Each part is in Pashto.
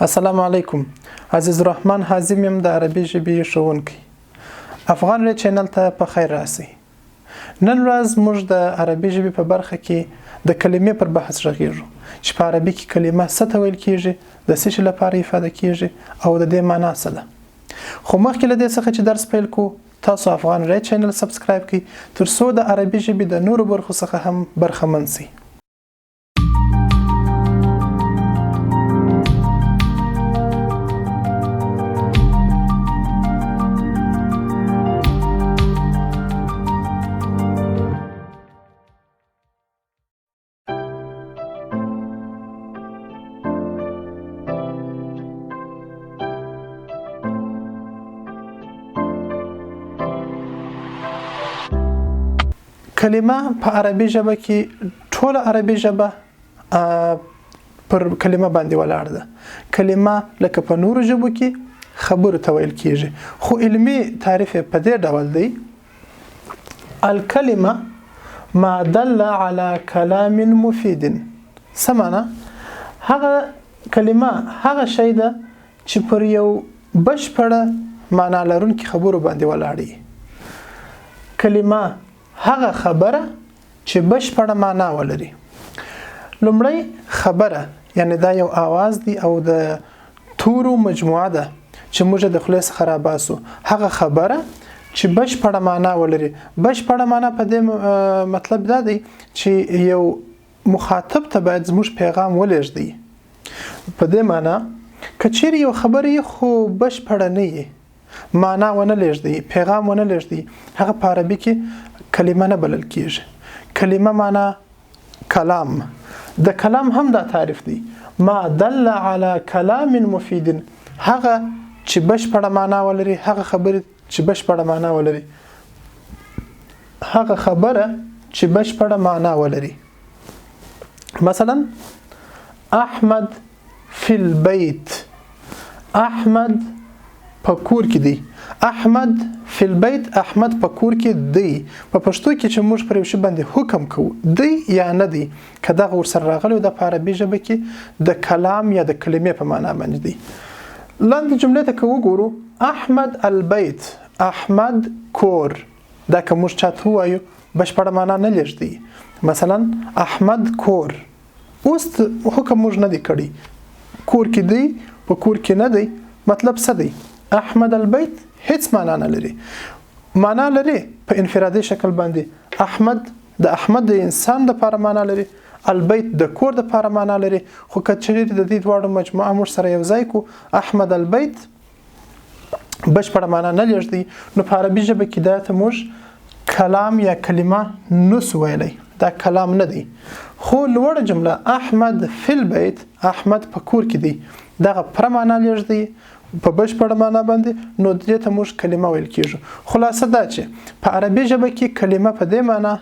السلام علیکم. عزیز الرحمن حازم یم د عربي ژبې ښوونکی. افغان ری چینل ته په خیر راسئ. نن ورځ موږ د عربي ژبې په برخه کې د کلمې پر بحث غږیږو چې په عربي کې کلمه څه ته ویل کیږي، د څه شي لپاره استفاده کیږي او د دې معنی څه ده. خو مخکې له دې څخه چې درس پیل کوو، تاسو افغان ری چینل سبسکرایب کړئ ترڅو د عربي ژبې د نورو برخو څخه هم برخمن شئ. کلمه په عربي ژبه کې ټول عربي ژبه پر کلمه باندې ولاړ ده. کلمه لکه په نورو ژبو کې خبرو ته ویل کیږي، خو علمي تعریف په دې ډول دی: الکلمه ما دل على كلام مفيد. سمانه هغه کلمه هغه شی ده چې پر یو بشپړه معنا لرونکي خبرو باندې ولاړ. کلمه هغه خبره چې بشپړه معنا ولري. لومړی خبره یعنی دا یو आवाज دی او د تورو مجموعه ده چې موږ د خلاص خراباسو. هغه خبره چې بشپړه معنا ولري. بشپړه معنا په دې مطلب دا دی چې یو مخاطب ته باید زموږ پیغام ولېږدي. په دې معنا کچېرې یو خبره خو بشپړه نه وي، معنا ونه لېږدي، پیغام ونه لېږدي، هغه په عربي کې کلمه نه بلل کیږي. کلمه معنا کلام. د کلام هم دا تعریف دی: ما دل على كلام مفيد. هغه چې بشپړه معنا ولري، هغه خبره چې بشپړه معنا ولري، هغه خبره چې بشپړه معنا ولري. مثلا احمد فی البيت. احمد په کور کې دی. احمد فی البيت، احمد په کور کې دی. په پښتو کې چې موږ پر یو شی باندې حکم کوو، دی یا نه دی، کدا غور سره راغلی د عربي ژبه کې د کلام یا د کلمې په معنا باندې دی. لاندې جمله ته وګورو: احمد البيت، احمد کور. دا که موږ چاته وایو بشپړه معنا نه لېږدي. مثلا احمد کور، اوس حکم موږ نه دی کړی، کور کې دی، په کور کې نه دی. مطلب څه دی؟ احمد البيت هیڅ معنا نه لري. معنا لري په انفرادي شکل باندې. احمد د احمد د انسان د لپاره معنا لري، البيت د کور د لپاره معنا لري. خو کچېرې د دې دواړو مجموعه موږ سره یو ځای کو، احمد البيت بشپړه معنا نه لري، نو په عربي ژبه کې دا ته موږ کلام یا کلمه نس ویلی. دا کلام نه دی. خو لوړه جمله احمد فی البيت، احمد په کور کې دی، دغه پر معنا لري په بشپړه معنا باندې، نو دې ته موږ کلمه ویل کیږي. خلاصه دا چې په عربي ژبه کې کلمه په دې معنا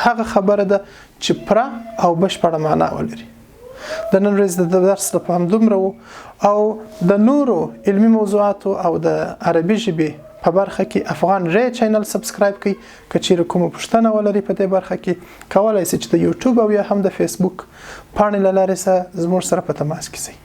هغه خبره ده چې پر او بشپړه معنا ولري. د نن ورځې د درس لپاره همدومره وو، او د نورو علمي موضوعاتو او د عربي ژبې په برخه کې افغان ری چینل سبسکرایب کړئ. که چیرې کومه پوښتنه ولرئ په دې برخه کې، کولی شئ چې د یوټیوب او یا هم د فیسبوک پاڼې له لارې زموږ سره په تماس کې شئ.